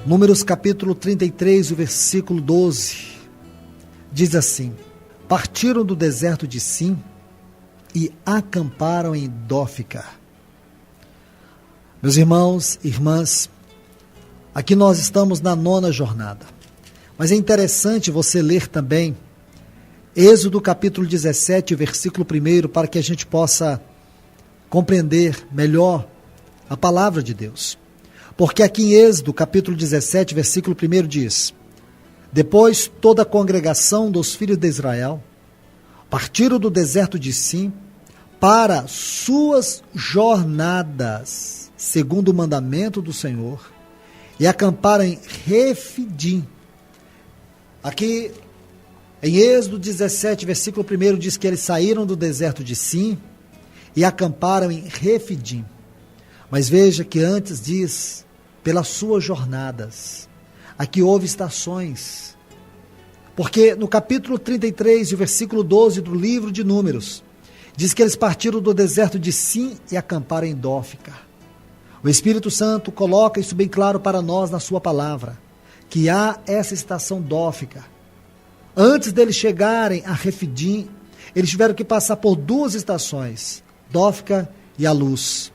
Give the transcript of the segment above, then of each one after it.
Números capítulo 33, o versículo 12, diz assim: partiram do deserto de Sim e acamparam em Dófica. Meus irmãos e irmãs, aqui nós estamos na 9ª jornada, mas é interessante você ler também Êxodo capítulo 17, versículo 1, para que a gente possa compreender melhor a palavra de Deus. Porque aqui em Êxodo capítulo 17, versículo 1 diz: depois toda a congregação dos filhos de Israel partiram do deserto de Sim para suas jornadas, segundo o mandamento do Senhor, e acamparam em Refidim. Aqui em Êxodo 17, versículo 1 diz que eles saíram do deserto de Sim e acamparam em Refidim. Mas veja que antes diz, pelas suas jornadas. Aqui houve estações. Porque no capítulo 33, o versículo 12 do livro de Números, diz que eles partiram do deserto de Sim e acamparam em Dófica. O Espírito Santo coloca isso bem claro para nós na sua palavra, que há essa estação Dófica. Antes deles chegarem a Refidim, eles tiveram que passar por 2 estações, Dófica e a Luz.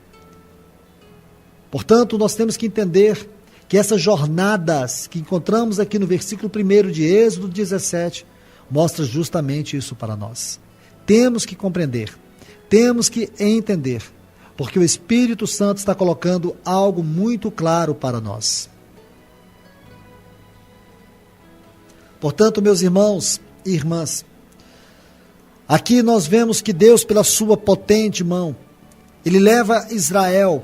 Portanto, nós temos que entender que essas jornadas que encontramos aqui no versículo 1 de Êxodo 17, mostra justamente isso para nós. Temos que compreender, temos que entender, porque o Espírito Santo está colocando algo muito claro para nós. Portanto, meus irmãos e irmãs, aqui nós vemos que Deus, pela sua potente mão, Ele leva Israel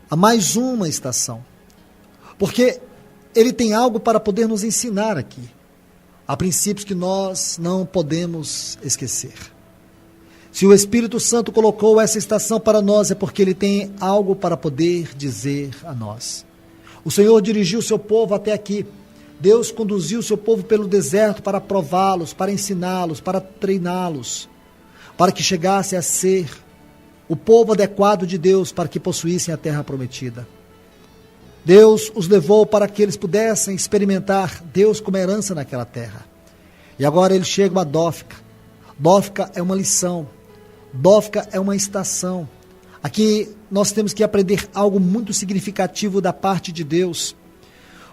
a mais uma estação, porque Ele tem algo para poder nos ensinar aqui. Há princípios que nós não podemos esquecer. Se o Espírito Santo colocou essa estação para nós, é porque Ele tem algo para poder dizer a nós. O Senhor dirigiu o seu povo até aqui. Deus conduziu o seu povo pelo deserto para prová-los, para ensiná-los, para treiná-los, para que chegasse a ser o povo adequado de Deus, para que possuíssem a terra prometida. Deus os levou para que eles pudessem experimentar Deus como herança naquela terra. E agora eles chegam a Dófica. Dófica é uma lição. Dófica é uma estação. Aqui nós temos que aprender algo muito significativo da parte de Deus.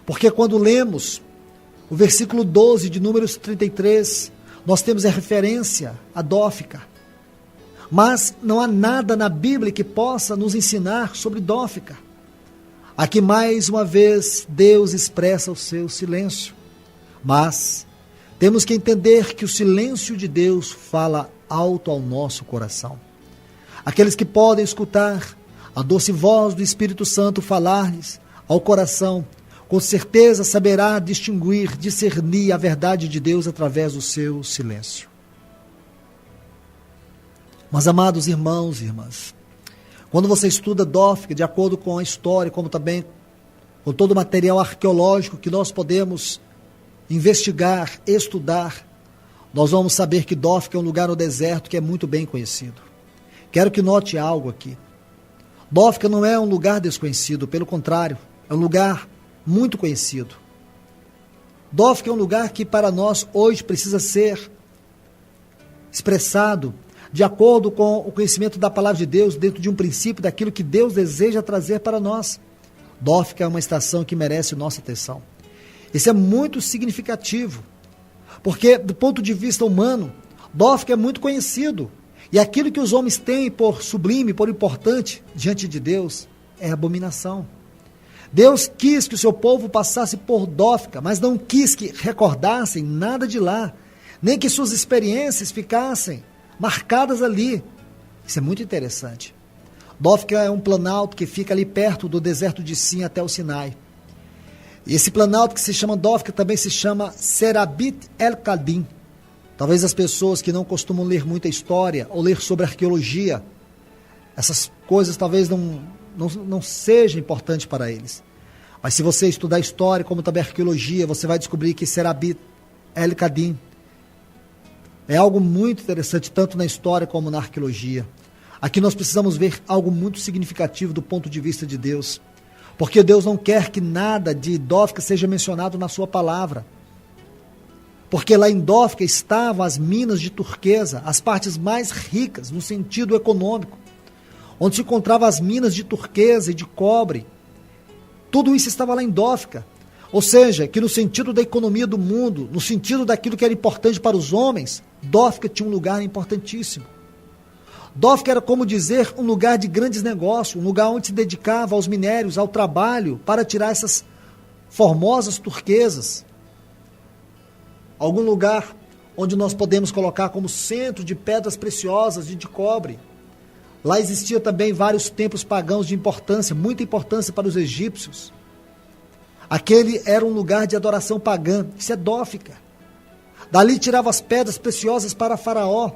Porque quando lemos o versículo 12 de Números 33, nós temos a referência a Dófica. Mas não há nada na Bíblia que possa nos ensinar sobre Dófica. Aqui mais uma vez Deus expressa o seu silêncio. Mas temos que entender que o silêncio de Deus fala alto ao nosso coração. Aqueles que podem escutar a doce voz do Espírito Santo falar-lhes ao coração, com certeza saberá distinguir, discernir a verdade de Deus através do seu silêncio. Mas, amados irmãos e irmãs, quando você estuda Dófica, de acordo com a história, como também com todo o material arqueológico que nós podemos investigar, estudar, nós vamos saber que Dófica é um lugar no deserto que é muito bem conhecido. Quero que note algo aqui. Dófica não é um lugar desconhecido, pelo contrário, é um lugar muito conhecido. Dófica é um lugar que para nós hoje precisa ser expressado de acordo com o conhecimento da palavra de Deus, dentro de um princípio daquilo que Deus deseja trazer para nós. Dófica é uma estação que merece nossa atenção. Isso é muito significativo, porque do ponto de vista humano, Dófica é muito conhecido, e aquilo que os homens têm por sublime, por importante diante de Deus, é abominação. Deus quis que o seu povo passasse por Dófica, mas não quis que recordassem nada de lá, nem que suas experiências ficassem marcadas ali. Isso é muito interessante. Dófica é um planalto que fica ali perto do deserto de Sim até o Sinai. E esse planalto que se chama Dófica também se chama Serabit el-Kadim. Talvez as pessoas que não costumam ler muita história ou ler sobre arqueologia, essas coisas talvez não seja importante para eles. Mas se você estudar história, como também arqueologia, você vai descobrir que Serabit el-Kadim é algo muito interessante, tanto na história como na arqueologia. Aqui nós precisamos ver algo muito significativo do ponto de vista de Deus. Porque Deus não quer que nada de Dófica seja mencionado na sua palavra. Porque lá em Dófica estavam as minas de turquesa, as partes mais ricas no sentido econômico, onde se encontravam as minas de turquesa e de cobre. Tudo isso estava lá em Dófica. Ou seja, que no sentido da economia do mundo, no sentido daquilo que era importante para os homens, Dófica tinha um lugar importantíssimo. Dófica era, como dizer, um lugar de grandes negócios, um lugar onde se dedicava aos minérios, ao trabalho, para tirar essas formosas turquesas. Algum lugar onde nós podemos colocar como centro de pedras preciosas e de cobre. Lá existia também vários templos pagãos de importância, muita importância para os egípcios. Aquele era um lugar de adoração pagã, isso é Dófica. Dali tirava as pedras preciosas para Faraó.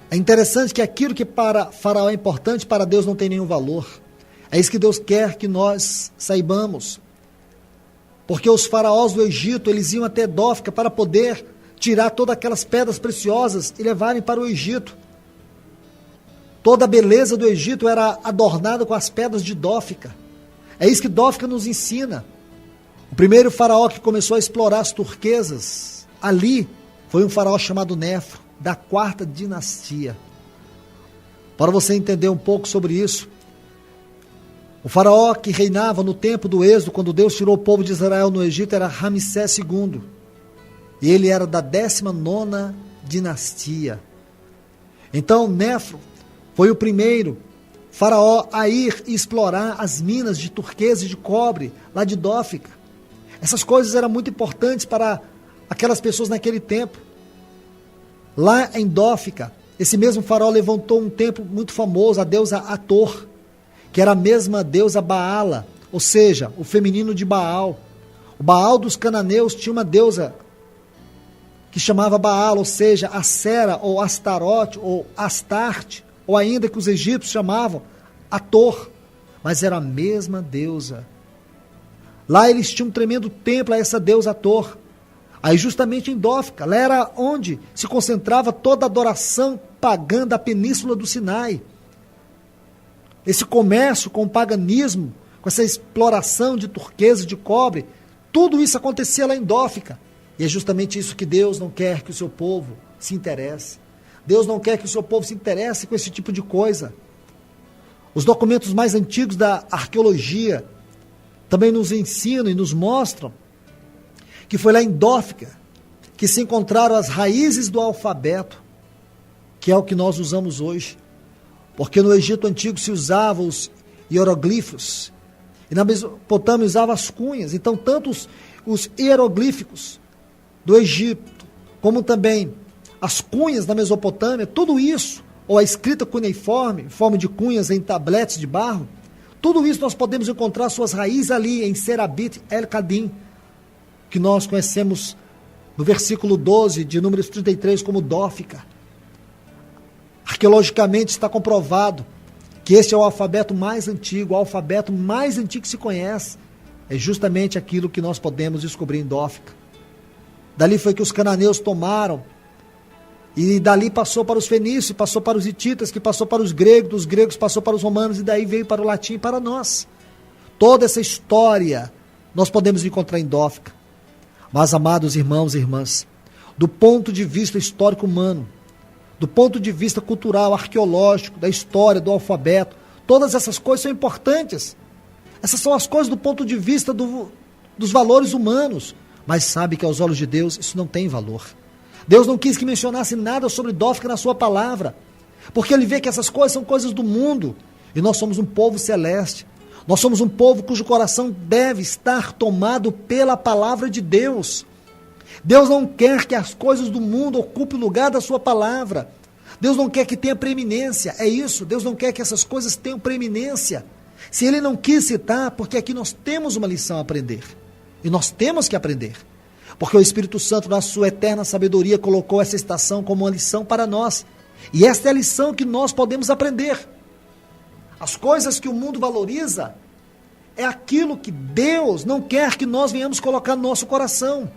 É interessante que aquilo que para Faraó é importante, para Deus não tem nenhum valor. É isso que Deus quer que nós saibamos. Porque os faraós do Egito, eles iam até Dófica para poder tirar todas aquelas pedras preciosas e levarem para o Egito. Toda a beleza do Egito era adornada com as pedras de Dófica. É isso que Dófica nos ensina. O primeiro faraó que começou a explorar as turquesas ali foi um faraó chamado Néfro, da 4ª dinastia. Para você entender um pouco sobre isso, o faraó que reinava no tempo do Êxodo, quando Deus tirou o povo de Israel no Egito, era Ramsés II. E ele era da 19ª dinastia. Então, Néfro foi o primeiro faraó a ir explorar as minas de turquesa e de cobre, lá de Dófica. Essas coisas eram muito importantes para aquelas pessoas naquele tempo. Lá em Dófica, esse mesmo faraó levantou um templo muito famoso, a deusa Ator, que era a mesma deusa Baala, ou seja, o feminino de Baal. O Baal dos cananeus tinha uma deusa que chamava Baal, ou seja, Acera, ou Astarote, ou Astarte, ou ainda que os egípcios chamavam Ator, mas era a mesma deusa. Lá eles tinham um tremendo templo a essa deusa Ator. Aí justamente em Dófica, lá era onde se concentrava toda a adoração pagã da península do Sinai. Esse comércio com o paganismo, com essa exploração de turquesa, de cobre, tudo isso acontecia lá em Dófica. E é justamente isso que Deus não quer que o seu povo se interesse. Deus não quer que o seu povo se interesse com esse tipo de coisa. Os documentos mais antigos da arqueologia também nos ensinam e nos mostram que foi lá em Dófica que se encontraram as raízes do alfabeto, que é o que nós usamos hoje. Porque no Egito Antigo se usavam os hieroglifos, e na Mesopotâmia usava as cunhas. Então, tanto os hieroglíficos do Egito, como também as cunhas da Mesopotâmia, tudo isso, ou a escrita cuneiforme, em forma de cunhas em tabletes de barro, tudo isso nós podemos encontrar suas raízes ali em Serabit El-Kadim, que nós conhecemos no versículo 12 de Números 33 como Dófica. Arqueologicamente está comprovado que este é o alfabeto mais antigo, o alfabeto mais antigo que se conhece. É justamente aquilo que nós podemos descobrir em Dófica. Dali foi que os cananeus tomaram, e dali passou para os fenícios, passou para os hititas, que passou para os gregos, dos gregos passou para os romanos, e daí veio para o latim e para nós. Toda essa história nós podemos encontrar em Dófica. Mas, amados irmãos e irmãs, do ponto de vista histórico humano, do ponto de vista cultural, arqueológico, da história, do alfabeto, todas essas coisas são importantes. Essas são as coisas do ponto de vista dos valores humanos. Mas sabe que aos olhos de Deus isso não tem valor. Deus não quis que mencionasse nada sobre Dófica na sua palavra, porque ele vê que essas coisas são coisas do mundo, e nós somos um povo celeste. Nós somos um povo cujo coração deve estar tomado pela palavra de Deus. Deus não quer que as coisas do mundo ocupem o lugar da sua palavra. Deus não quer que tenha preeminência, é isso. Deus não quer que essas coisas tenham preeminência. Se ele não quis citar, porque aqui nós temos uma lição a aprender. E nós temos que aprender. Porque o Espírito Santo, na sua eterna sabedoria, colocou essa estação como uma lição para nós. E esta é a lição que nós podemos aprender. As coisas que o mundo valoriza é aquilo que Deus não quer que nós venhamos colocar no nosso coração.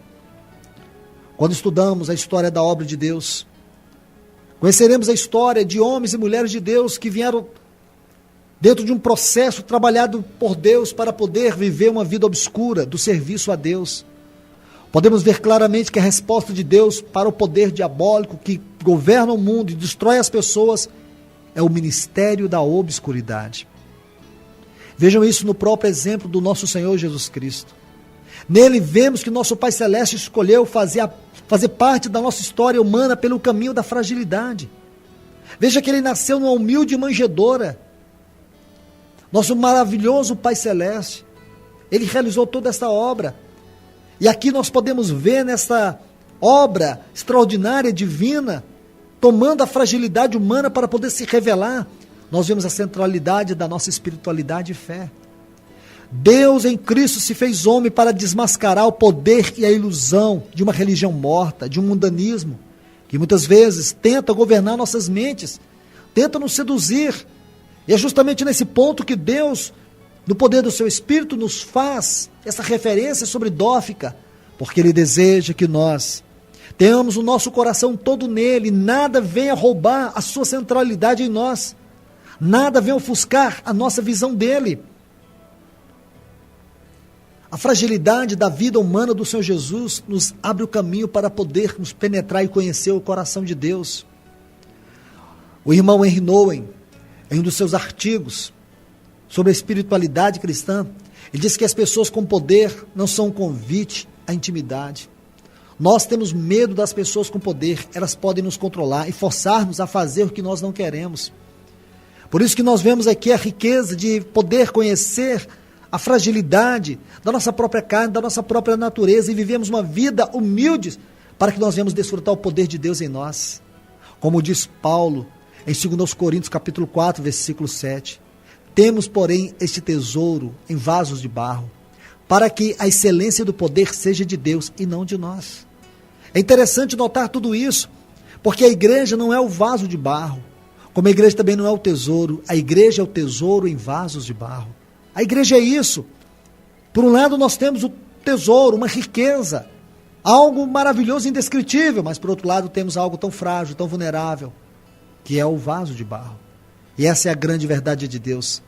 Quando estudamos a história da obra de Deus, conheceremos a história de homens e mulheres de Deus que vieram dentro de um processo trabalhado por Deus para poder viver uma vida obscura do serviço a Deus. Podemos ver claramente que a resposta de Deus para o poder diabólico que governa o mundo e destrói as pessoas é o ministério da obscuridade. Vejam isso no próprio exemplo do nosso Senhor Jesus Cristo. Nele vemos que nosso Pai Celeste escolheu fazer parte da nossa história humana pelo caminho da fragilidade. Veja que ele nasceu numa humilde manjedoura. Nosso maravilhoso Pai Celeste, ele realizou toda esta obra. E aqui nós podemos ver nessa obra extraordinária, divina, tomando a fragilidade humana para poder se revelar. Nós vemos a centralidade da nossa espiritualidade e fé. Deus em Cristo se fez homem para desmascarar o poder e a ilusão de uma religião morta, de um mundanismo, que muitas vezes tenta governar nossas mentes, tenta nos seduzir. E é justamente nesse ponto que Deus, no poder do seu Espírito, nos faz essa referência sobre Dófica, porque Ele deseja que nós tenhamos o nosso coração todo nele, nada venha roubar a sua centralidade em nós, nada venha ofuscar a nossa visão dele. A fragilidade da vida humana do Senhor Jesus nos abre o caminho para podermos penetrar e conhecer o coração de Deus. O irmão Henry Nouwen, em um dos seus artigos sobre a espiritualidade cristã, ele diz que as pessoas com poder não são um convite à intimidade. Nós temos medo das pessoas com poder, elas podem nos controlar e forçar-nos a fazer o que nós não queremos. Por isso que nós vemos aqui a riqueza de poder conhecer a fragilidade da nossa própria carne, da nossa própria natureza, e vivemos uma vida humilde para que nós venhamos desfrutar o poder de Deus em nós. Como diz Paulo em 2 Coríntios capítulo 4, versículo 7, temos, porém, este tesouro em vasos de barro, para que a excelência do poder seja de Deus e não de nós. É interessante notar tudo isso, porque a igreja não é o vaso de barro, como a igreja também não é o tesouro, a igreja é o tesouro em vasos de barro. A igreja é isso. Por um lado nós temos o tesouro, uma riqueza, algo maravilhoso e indescritível, mas por outro lado temos algo tão frágil, tão vulnerável, que é o vaso de barro. E essa é a grande verdade de Deus.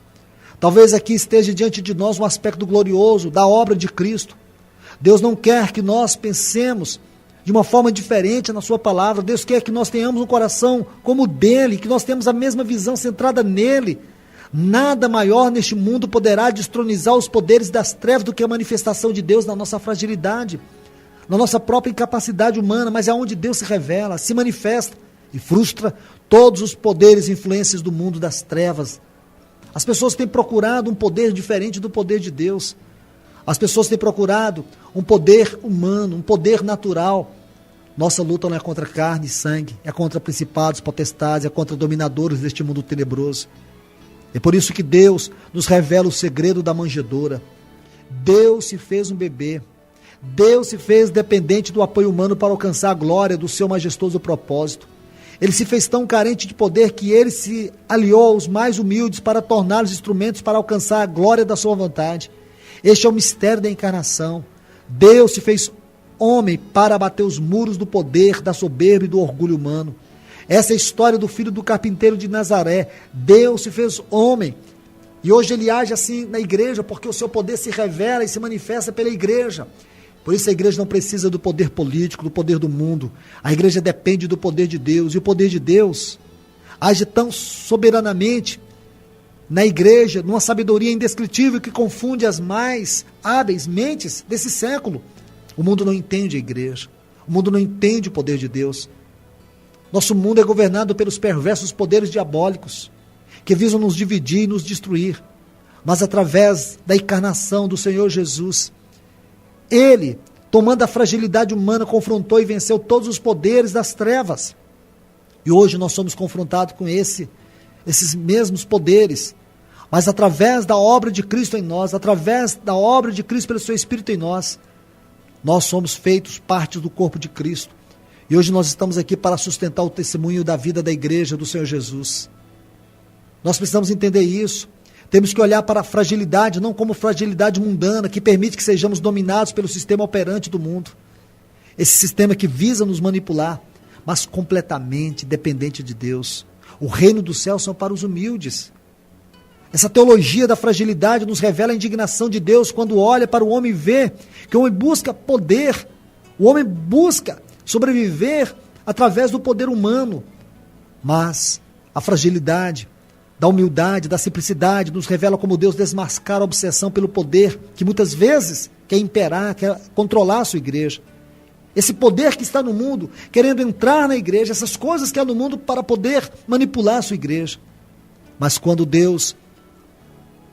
Talvez aqui esteja diante de nós um aspecto glorioso da obra de Cristo. Deus não quer que nós pensemos de uma forma diferente na sua palavra. Deus quer que nós tenhamos um coração como o dele, que nós temos a mesma visão centrada nele. Nada maior neste mundo poderá destronizar os poderes das trevas do que a manifestação de Deus na nossa fragilidade, na nossa própria incapacidade humana, mas é onde Deus se revela, se manifesta e frustra todos os poderes e influências do mundo das trevas. As pessoas têm procurado um poder diferente do poder de Deus. As pessoas têm procurado um poder humano, um poder natural. Nossa luta não é contra carne e sangue, é contra principados, potestades, é contra dominadores deste mundo tenebroso. É por isso que Deus nos revela o segredo da manjedoura. Deus se fez um bebê. Deus se fez dependente do apoio humano para alcançar a glória do seu majestoso propósito. Ele se fez tão carente de poder que ele se aliou aos mais humildes para torná-los instrumentos para alcançar a glória da sua vontade. Este é o mistério da encarnação. Deus se fez homem para abater os muros do poder, da soberba e do orgulho humano. Essa é a história do filho do carpinteiro de Nazaré. Deus se fez homem. E hoje ele age assim na igreja, porque o seu poder se revela e se manifesta pela igreja. Por isso a igreja não precisa do poder político, do poder do mundo. A igreja depende do poder de Deus. E o poder de Deus age tão soberanamente na igreja, numa sabedoria indescritível que confunde as mais hábeis mentes desse século. O mundo não entende a igreja. O mundo não entende o poder de Deus. Nosso mundo é governado pelos perversos poderes diabólicos, que visam nos dividir e nos destruir. Mas através da encarnação do Senhor Jesus, Ele, tomando a fragilidade humana, confrontou e venceu todos os poderes das trevas. E hoje nós somos confrontados com esses mesmos poderes. Mas através da obra de Cristo em nós, através da obra de Cristo pelo seu Espírito em nós, nós somos feitos parte do corpo de Cristo. E hoje nós estamos aqui para sustentar o testemunho da vida da igreja do Senhor Jesus. Nós precisamos entender isso. Temos que olhar para a fragilidade, não como fragilidade mundana, que permite que sejamos dominados pelo sistema operante do mundo. Esse sistema que visa nos manipular, mas completamente dependente de Deus. O reino dos céus são para os humildes. Essa teologia da fragilidade nos revela a indignação de Deus quando olha para o homem e vê que o homem busca poder, o homem busca sobreviver através do poder humano. Mas a fragilidade da humildade, da simplicidade nos revela como Deus desmascara a obsessão pelo poder que muitas vezes quer imperar, quer controlar a sua igreja. Esse poder que está no mundo, querendo entrar na igreja, essas coisas que há no mundo para poder manipular a sua igreja. Mas quando Deus,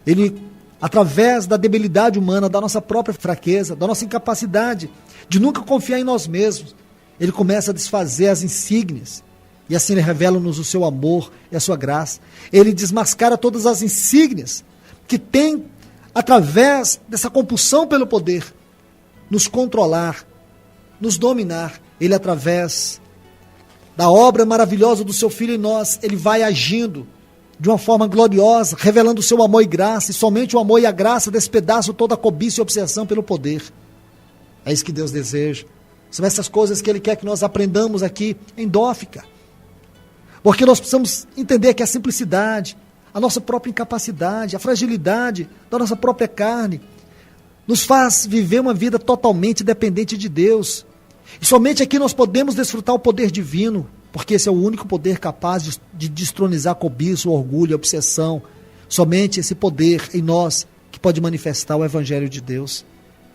Ele, através da debilidade humana, da nossa própria fraqueza, da nossa incapacidade de nunca confiar em nós mesmos, Ele começa a desfazer as insígnias, e assim Ele revela-nos o seu amor e a sua graça. Ele desmascara todas as insígnias que tem, através dessa compulsão pelo poder, nos controlar, nos dominar. Ele, através da obra maravilhosa do seu Filho em nós, Ele vai agindo de uma forma gloriosa, revelando o seu amor e graça, e somente o amor e a graça despedaçam toda a cobiça e obsessão pelo poder. É isso que Deus deseja. São essas coisas que Ele quer que nós aprendamos aqui em Dófica. Porque nós precisamos entender que a simplicidade, a nossa própria incapacidade, a fragilidade da nossa própria carne, nos faz viver uma vida totalmente dependente de Deus. E somente aqui nós podemos desfrutar o poder divino, porque esse é o único poder capaz de destronizar a cobiça, o orgulho, a obsessão. Somente esse poder em nós que pode manifestar o Evangelho de Deus.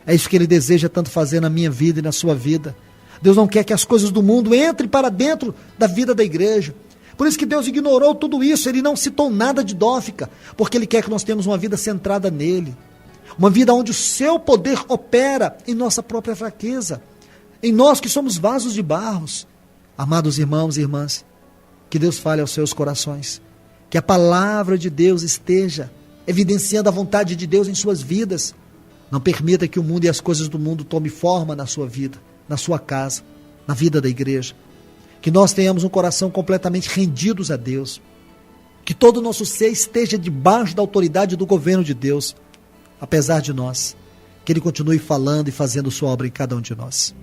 É isso que Ele deseja tanto fazer na minha vida e na sua vida. Deus não quer que as coisas do mundo entrem para dentro da vida da igreja. Por isso que Deus ignorou tudo isso, Ele não citou nada de Dófica, porque Ele quer que nós tenhamos uma vida centrada nele. Uma vida onde o seu poder opera em nossa própria fraqueza, em nós que somos vasos de barros. Amados irmãos e irmãs, que Deus fale aos seus corações, que a palavra de Deus esteja evidenciando a vontade de Deus em suas vidas. Não permita que o mundo e as coisas do mundo tomem forma na sua vida, na sua casa, na vida da igreja. Que nós tenhamos um coração completamente rendidos a Deus. Que todo o nosso ser esteja debaixo da autoridade do governo de Deus, apesar de nós. Que Ele continue falando e fazendo sua obra em cada um de nós.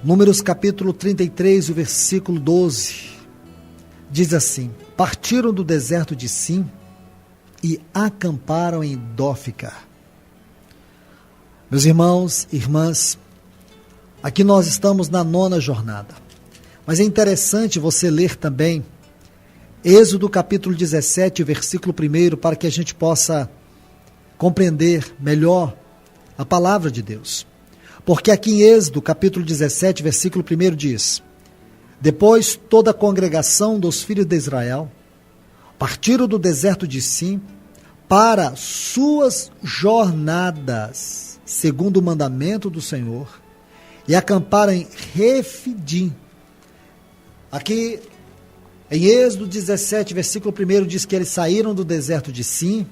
Números capítulo 33, o versículo 12, diz assim: partiram do deserto de Sim e acamparam em Dófica. Meus irmãos e irmãs, aqui nós estamos na 9ª jornada, mas é interessante você ler também Êxodo capítulo 17, versículo 1, para que a gente possa compreender melhor a palavra de Deus. Porque aqui em Êxodo, capítulo 17, versículo 1 diz: depois toda a congregação dos filhos de Israel partiram do deserto de Sim para suas jornadas, segundo o mandamento do Senhor, e acamparam em Refidim. Aqui em Êxodo 17, versículo 1 diz que eles saíram do deserto de Sim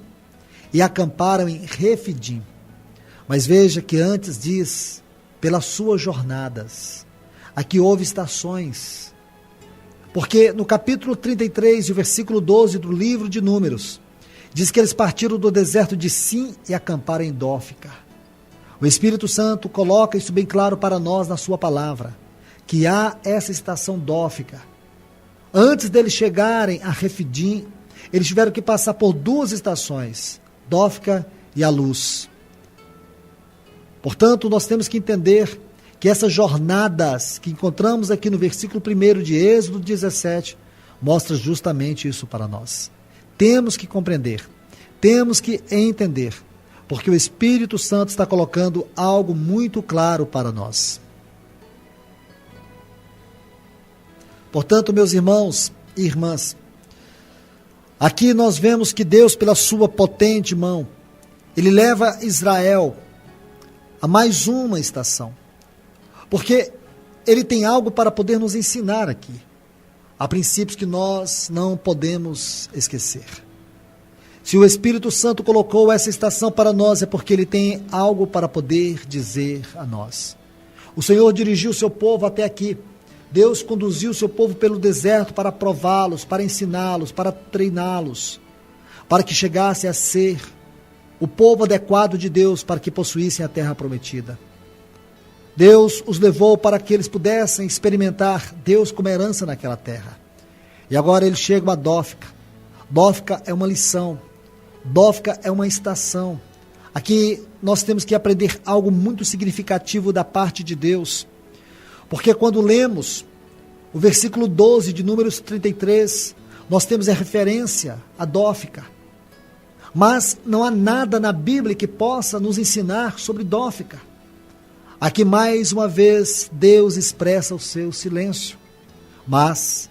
e acamparam em Refidim. Mas veja que antes diz, pelas suas jornadas. Aqui houve estações. Porque no capítulo 33, o versículo 12 do livro de Números, diz que eles partiram do deserto de Sim e acamparam em Dófica. O Espírito Santo coloca isso bem claro para nós na sua palavra, que há essa estação Dófica. Antes deles chegarem a Refidim, eles tiveram que passar por 2 estações, Dófica e a Luz. Portanto, nós temos que entender que essas jornadas que encontramos aqui no versículo 1 de Êxodo 17, mostra justamente isso para nós. Temos que compreender, temos que entender, porque o Espírito Santo está colocando algo muito claro para nós. Portanto, meus irmãos e irmãs, aqui nós vemos que Deus, pela sua potente mão, Ele leva Israel a mais uma estação, porque Ele tem algo para poder nos ensinar aqui. há princípios que nós não podemos esquecer. Se o Espírito Santo colocou essa estação para nós, é porque Ele tem algo para poder dizer a nós. O Senhor dirigiu o seu povo até aqui. Deus conduziu o seu povo pelo deserto para prová-los, para ensiná-los, para treiná-los, para que chegassem a ser o povo adequado de Deus, para que possuíssem a terra prometida. Deus os levou para que eles pudessem experimentar Deus como herança naquela terra. E agora eles chegam a Dófica. Dófica é uma lição. Dófica é uma estação. Aqui nós temos que aprender algo muito significativo da parte de Deus. Porque quando lemos o versículo 12 de Números 33, nós temos a referência a Dófica. Mas não há nada na Bíblia que possa nos ensinar sobre Dófica. Aqui mais uma vez Deus expressa o seu silêncio. Mas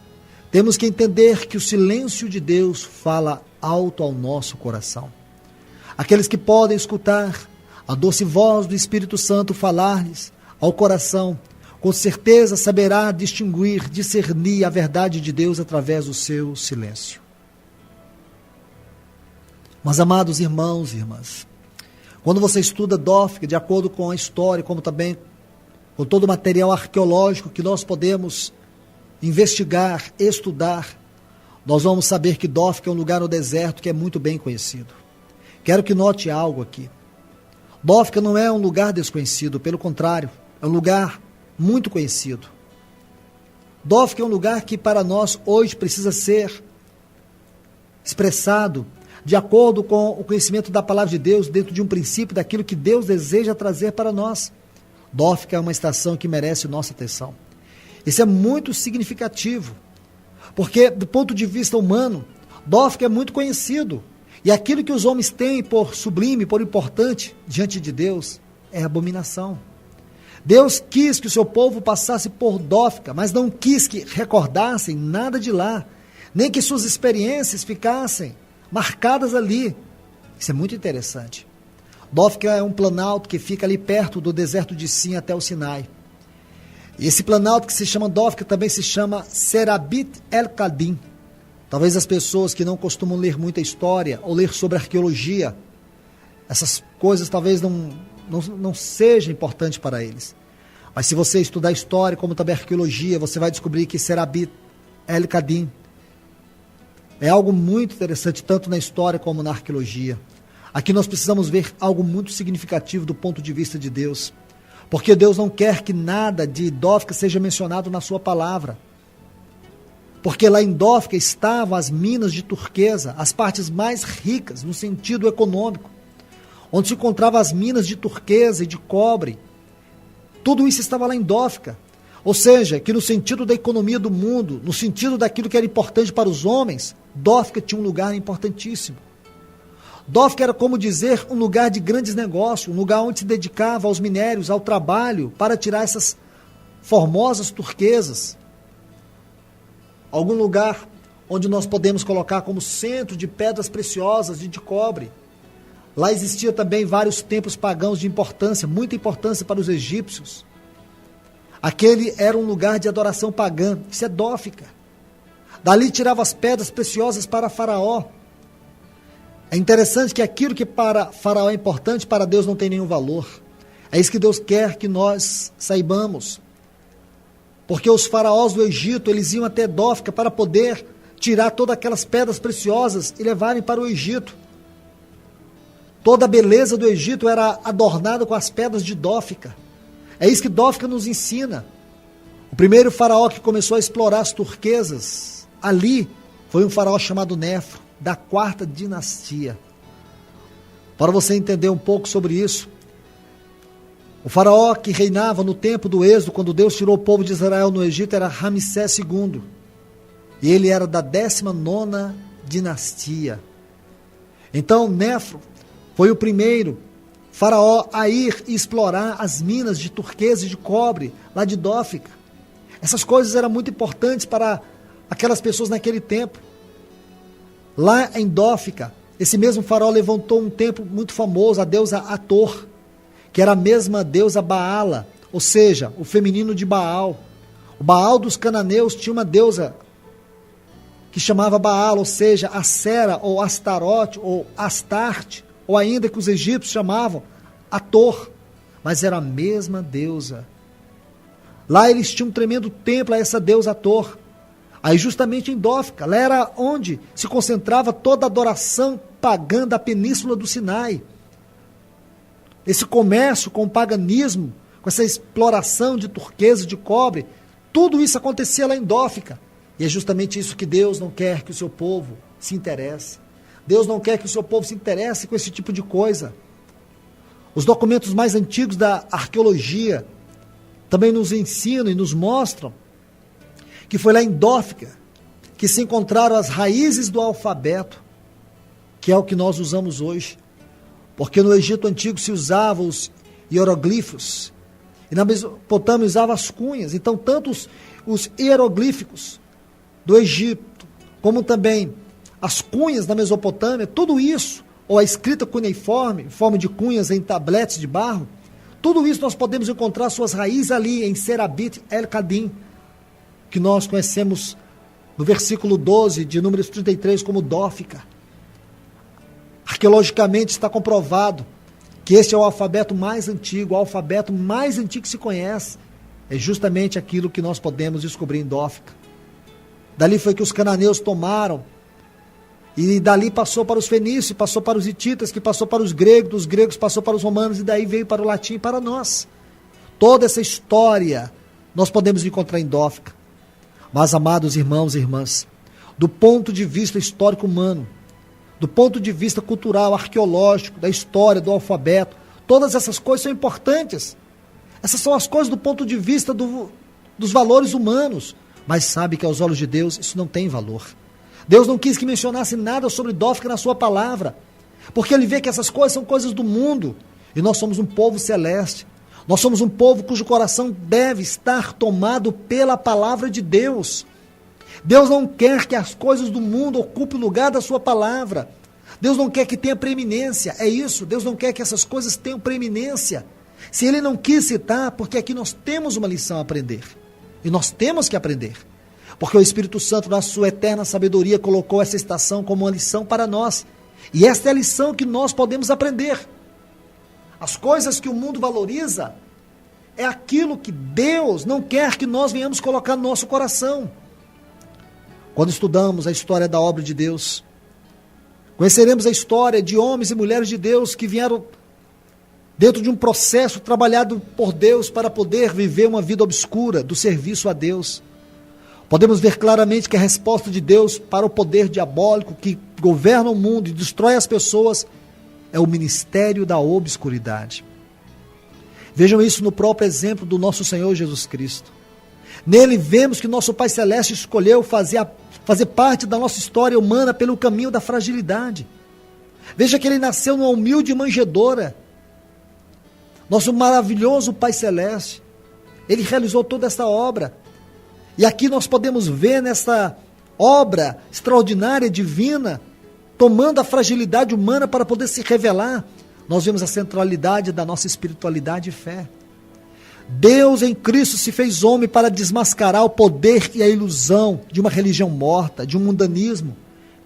temos que entender que o silêncio de Deus fala alto ao nosso coração. Aqueles que podem escutar a doce voz do Espírito Santo falar-lhes ao coração, com certeza saberá distinguir, discernir a verdade de Deus através do seu silêncio. Mas, amados irmãos e irmãs, quando você estuda Dófica, de acordo com a história, como também com todo o material arqueológico que nós podemos investigar, estudar, nós vamos saber que Dófica é um lugar no deserto que é muito bem conhecido. Quero que note algo aqui. Dófica não é um lugar desconhecido, pelo contrário, é um lugar muito conhecido. Dófica é um lugar que para nós hoje precisa ser expressado de acordo com o conhecimento da palavra de Deus, dentro de um princípio daquilo que Deus deseja trazer para nós. Dófica é uma estação que merece nossa atenção. Isso é muito significativo, porque do ponto de vista humano, Dófica é muito conhecido, e aquilo que os homens têm por sublime, por importante diante de Deus, é abominação. Deus quis que o seu povo passasse por Dófica, mas não quis que recordassem nada de lá, nem que suas experiências ficassem marcadas ali. Isso é muito interessante. Dófica é um planalto que fica ali perto do deserto de Sim até o Sinai. E esse planalto que se chama Dófica também se chama Serabit el-Kadim. Talvez as pessoas que não costumam ler muita história ou ler sobre arqueologia, essas coisas talvez não sejam importantes para eles. Mas se você estudar história, como também arqueologia, você vai descobrir que Serabit el-Kadim é algo muito interessante, tanto na história como na arqueologia. Aqui nós precisamos ver algo muito significativo do ponto de vista de Deus. Porque Deus não quer que nada de Dófica seja mencionado na sua palavra. Porque lá em Dófica estavam as minas de turquesa, as partes mais ricas no sentido econômico, onde se encontravam as minas de turquesa e de cobre. Tudo isso estava lá em Dófica. Ou seja, que no sentido da economia do mundo, no sentido daquilo que era importante para os homens, Dófica tinha um lugar importantíssimo. Dófica era, como dizer, um lugar de grandes negócios, um lugar onde se dedicava aos minérios, ao trabalho, para tirar essas formosas turquesas. Algum lugar onde nós podemos colocar como centro de pedras preciosas e de cobre. Lá existia também vários templos pagãos de importância, muita importância para os egípcios. Aquele era um lugar de adoração pagã, isso é Dófica. Dali tirava as pedras preciosas para Faraó. É interessante que aquilo que para Faraó é importante, para Deus não tem nenhum valor. É isso que Deus quer que nós saibamos. Porque os faraós do Egito, eles iam até Dófica para poder tirar todas aquelas pedras preciosas e levarem para o Egito. Toda a beleza do Egito era adornada com as pedras de Dófica. É isso que Dófica nos ensina. O primeiro faraó que começou a explorar as turquesas ali foi um faraó chamado Néfro, da 4ª dinastia. Para você entender um pouco sobre isso, o faraó que reinava no tempo do Êxodo, quando Deus tirou o povo de Israel no Egito, era Ramsés II. E ele era da 19ª dinastia. Então, Néfro foi o primeiro faraó a ir e explorar as minas de turquesa e de cobre, lá de Dófica. Essas coisas eram muito importantes para aquelas pessoas naquele tempo. Lá em Dófica, esse mesmo faraó levantou um templo muito famoso, a deusa Ator, que era a mesma deusa Baala, ou seja, o feminino de Baal. O Baal dos cananeus tinha uma deusa que chamava Baal, ou seja, Acera, ou Astarote, ou Astarte, ou ainda que os egípcios chamavam Ator, mas era a mesma deusa. Lá eles tinham um tremendo templo a essa deusa Ator. Aí justamente em Dófica, lá era onde se concentrava toda a adoração pagã da península do Sinai. Esse comércio com o paganismo, com essa exploração de turquesa, de cobre, tudo isso acontecia lá em Dófica. E é justamente isso que Deus não quer que o seu povo se interesse. Deus não quer que o seu povo se interesse com esse tipo de coisa. Os documentos mais antigos da arqueologia também nos ensinam e nos mostram que foi lá em Dófica que se encontraram as raízes do alfabeto, que é o que nós usamos hoje. Porque no Egito Antigo se usavam os hieroglifos, e na Mesopotâmia usava as cunhas. Então, tanto os hieroglíficos do Egito, como também as cunhas da Mesopotâmia, tudo isso, ou a escrita cuneiforme, em forma de cunhas em tabletes de barro, tudo isso nós podemos encontrar suas raízes ali em Serabit El-Kadim, que nós conhecemos no versículo 12 de Números 33 como Dófica. Arqueologicamente está comprovado que esse é o alfabeto mais antigo, o alfabeto mais antigo que se conhece. É justamente aquilo que nós podemos descobrir em Dófica. Dali foi que os cananeus tomaram, e dali passou para os fenícios, passou para os hititas, que passou para os gregos, dos gregos passou para os romanos, e daí veio para o latim e para nós. Toda essa história nós podemos encontrar em Dófica. Mas, amados irmãos e irmãs, do ponto de vista histórico humano, do ponto de vista cultural, arqueológico, da história, do alfabeto, todas essas coisas são importantes. Essas são as coisas do ponto de vista dos valores humanos. Mas sabe que aos olhos de Deus isso não tem valor. Deus não quis que mencionasse nada sobre Dófica na sua palavra, porque Ele vê que essas coisas são coisas do mundo, e nós somos um povo celeste. Nós somos um povo cujo coração deve estar tomado pela palavra de Deus. Deus não quer que as coisas do mundo ocupem o lugar da sua palavra. Deus não quer que tenha preeminência, é isso. Deus não quer que essas coisas tenham preeminência. Se Ele não quis citar, porque aqui nós temos uma lição a aprender. E nós temos que aprender. Porque o Espírito Santo, na sua eterna sabedoria, colocou essa estação como uma lição para nós. E esta é a lição que nós podemos aprender. As coisas que o mundo valoriza é aquilo que Deus não quer que nós venhamos colocar no nosso coração. Quando estudamos a história da obra de Deus, conheceremos a história de homens e mulheres de Deus que vieram dentro de um processo trabalhado por Deus para poder viver uma vida obscura do serviço a Deus. Podemos ver claramente que a resposta de Deus para o poder diabólico que governa o mundo e destrói as pessoas é o ministério da obscuridade. Vejam isso no próprio exemplo do nosso Senhor Jesus Cristo. Nele vemos que nosso Pai Celeste escolheu fazer parte da nossa história humana pelo caminho da fragilidade. Veja que Ele nasceu numa humilde manjedoura. Nosso maravilhoso Pai Celeste, Ele realizou toda esta obra. E aqui nós podemos ver nessa obra extraordinária, divina, tomando a fragilidade humana para poder se revelar, nós vemos a centralidade da nossa espiritualidade e fé. Deus em Cristo se fez homem para desmascarar o poder e a ilusão de uma religião morta, de um mundanismo,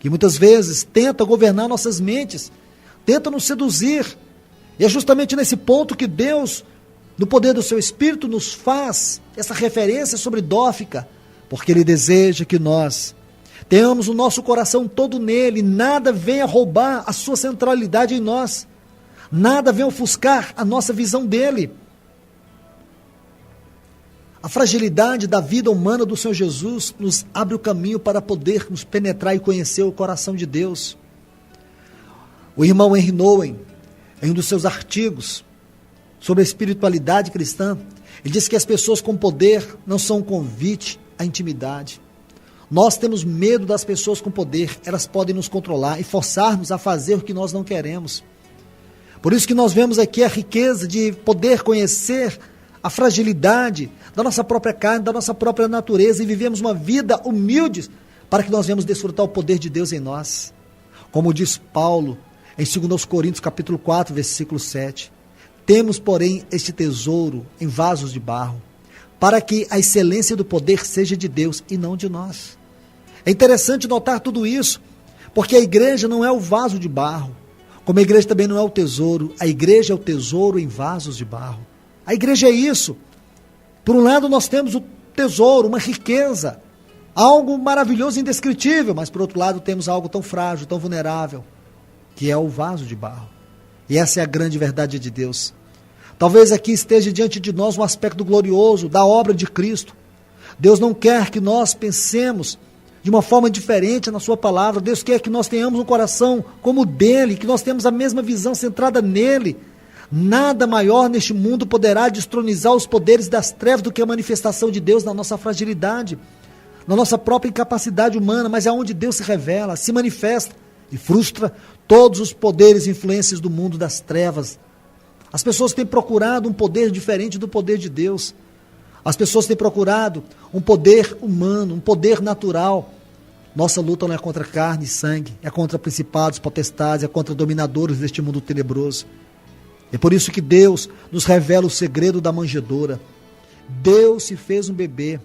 que muitas vezes tenta governar nossas mentes, tenta nos seduzir. E é justamente nesse ponto que Deus, no poder do seu Espírito, nos faz essa referência sobre Dófica, porque Ele deseja que nós tenhamos o nosso coração todo nele, nada venha roubar a sua centralidade em nós, nada venha ofuscar a nossa visão dele. A fragilidade da vida humana do Senhor Jesus nos abre o caminho para podermos penetrar e conhecer o coração de Deus. O irmão Henry Nouwen, em um dos seus artigos sobre a espiritualidade cristã, ele diz que as pessoas com poder não são um convite à intimidade. Nós temos medo das pessoas com poder, elas podem nos controlar e forçar-nos a fazer o que nós não queremos. Por isso que nós vemos aqui a riqueza de poder conhecer a fragilidade da nossa própria carne, da nossa própria natureza e vivemos uma vida humilde para que nós venhamos desfrutar o poder de Deus em nós. Como diz Paulo em 2 Coríntios capítulo 4, versículo 7, temos, porém, este tesouro em vasos de barro, para que a excelência do poder seja de Deus e não de nós. É interessante notar tudo isso, porque a igreja não é o vaso de barro, como a igreja também não é o tesouro. A igreja é o tesouro em vasos de barro. A igreja é isso. Por um lado nós temos o tesouro, uma riqueza, algo maravilhoso e indescritível, mas por outro lado temos algo tão frágil, tão vulnerável, que é o vaso de barro. E essa é a grande verdade de Deus. Talvez aqui esteja diante de nós um aspecto glorioso da obra de Cristo. Deus não quer que nós pensemos de uma forma diferente na sua palavra. Deus quer que nós tenhamos um coração como o dele, que nós tenhamos a mesma visão centrada nele. Nada maior neste mundo poderá destronizar os poderes das trevas do que a manifestação de Deus na nossa fragilidade, na nossa própria incapacidade humana, mas é onde Deus se revela, se manifesta e frustra todos os poderes e influências do mundo das trevas. As pessoas têm procurado um poder diferente do poder de Deus. As pessoas têm procurado um poder humano, um poder natural. Nossa luta não é contra carne e sangue, é contra principados, potestades, é contra dominadores deste mundo tenebroso. É por isso que Deus nos revela o segredo da manjedoura. Deus se fez um bebê.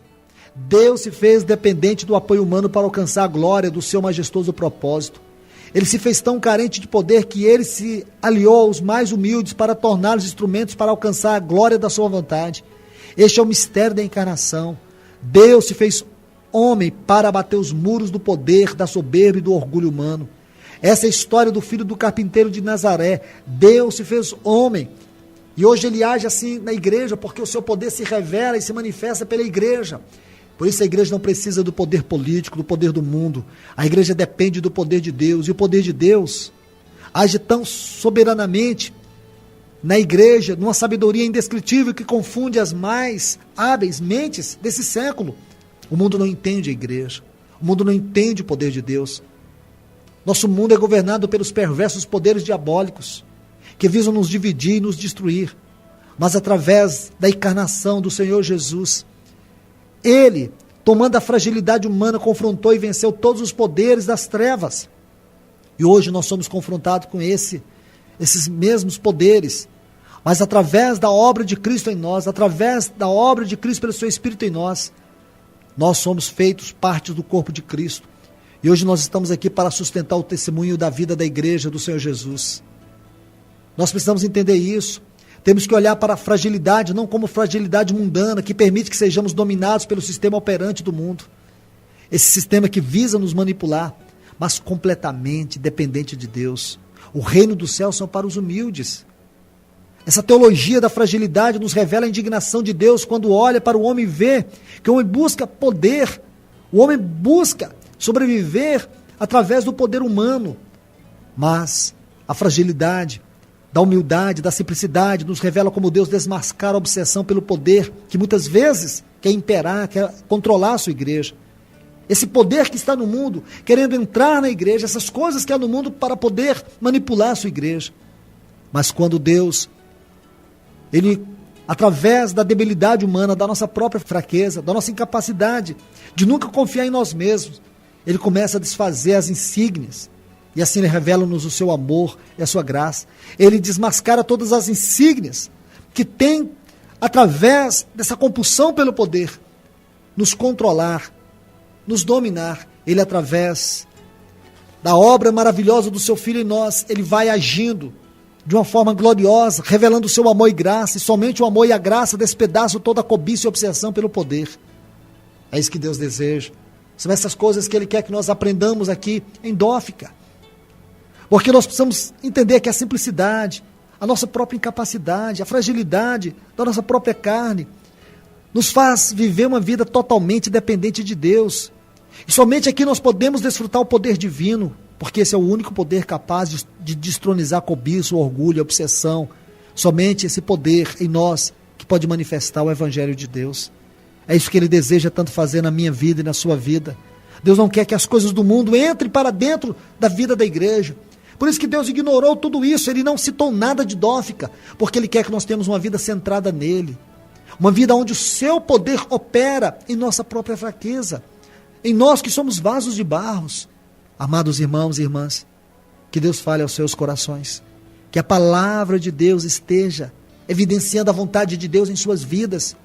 Deus se fez dependente do apoio humano para alcançar a glória do seu majestoso propósito. Ele se fez tão carente de poder que ele se aliou aos mais humildes para torná-los instrumentos para alcançar a glória da sua vontade. Este é o mistério da encarnação. Deus se fez homem para abater os muros do poder, da soberba e do orgulho humano. Essa é a história do filho do carpinteiro de Nazaré. Deus se fez homem. E hoje ele age assim na igreja, porque o seu poder se revela e se manifesta pela igreja. Por isso a igreja não precisa do poder político, do poder do mundo. A igreja depende do poder de Deus. E o poder de Deus age tão soberanamente na igreja, numa sabedoria indescritível que confunde as mais hábeis mentes desse século. O mundo não entende a igreja. O mundo não entende o poder de Deus. Nosso mundo é governado pelos perversos poderes diabólicos, que visam nos dividir e nos destruir. Mas através da encarnação do Senhor Jesus, Ele, tomando a fragilidade humana, confrontou e venceu todos os poderes das trevas. E hoje nós somos confrontados com esses mesmos poderes, mas através da obra de Cristo em nós, através da obra de Cristo pelo seu Espírito em nós, nós somos feitos parte do corpo de Cristo. E hoje nós estamos aqui para sustentar o testemunho da vida da igreja do Senhor Jesus. Nós precisamos entender isso. Temos que olhar para a fragilidade, não como fragilidade mundana, que permite que sejamos dominados pelo sistema operante do mundo. Esse sistema que visa nos manipular, mas completamente dependente de Deus. O reino dos céus são para os humildes. Essa teologia da fragilidade nos revela a indignação de Deus quando olha para o homem e vê que o homem busca poder, o homem busca sobreviver através do poder humano. Mas a fragilidade da humildade, da simplicidade, nos revela como Deus desmascara a obsessão pelo poder, que muitas vezes quer imperar, quer controlar a sua igreja. Esse poder que está no mundo, querendo entrar na igreja, essas coisas que há no mundo para poder manipular a sua igreja. Mas quando Deus, Ele, através da debilidade humana, da nossa própria fraqueza, da nossa incapacidade de nunca confiar em nós mesmos, Ele começa a desfazer as insígnias, e assim Ele revela-nos o seu amor e a sua graça. Ele desmascara todas as insígnias que tem, através dessa compulsão pelo poder, nos controlar, nos dominar. Ele, através da obra maravilhosa do seu Filho em nós, Ele vai agindo de uma forma gloriosa, revelando o seu amor e graça, e somente o amor e a graça despedaçam toda a cobiça e obsessão pelo poder. É isso que Deus deseja. São essas coisas que Ele quer que nós aprendamos aqui em Dófica. Porque nós precisamos entender que a simplicidade, a nossa própria incapacidade, a fragilidade da nossa própria carne, nos faz viver uma vida totalmente dependente de Deus. E somente aqui nós podemos desfrutar o poder divino, porque esse é o único poder capaz de destronizar a cobiça, o orgulho, a obsessão. Somente esse poder em nós que pode manifestar o Evangelho de Deus. É isso que Ele deseja tanto fazer na minha vida e na sua vida. Deus não quer que as coisas do mundo entrem para dentro da vida da igreja. Por isso que Deus ignorou tudo isso. Ele não citou nada de Dófica, porque Ele quer que nós tenhamos uma vida centrada nele. Uma vida onde o seu poder opera em nossa própria fraqueza. Em nós que somos vasos de barros. Amados irmãos e irmãs, que Deus fale aos seus corações. Que a palavra de Deus esteja evidenciando a vontade de Deus em suas vidas.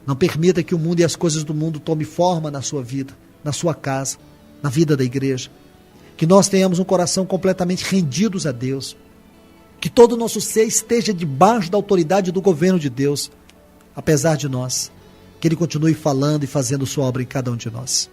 Não permita que o mundo e as coisas do mundo tomem forma na sua vida, na sua casa, na vida da igreja. Que nós tenhamos um coração completamente rendidos a Deus. Que todo o nosso ser esteja debaixo da autoridade do governo de Deus, apesar de nós. Que Ele continue falando e fazendo sua obra em cada um de nós.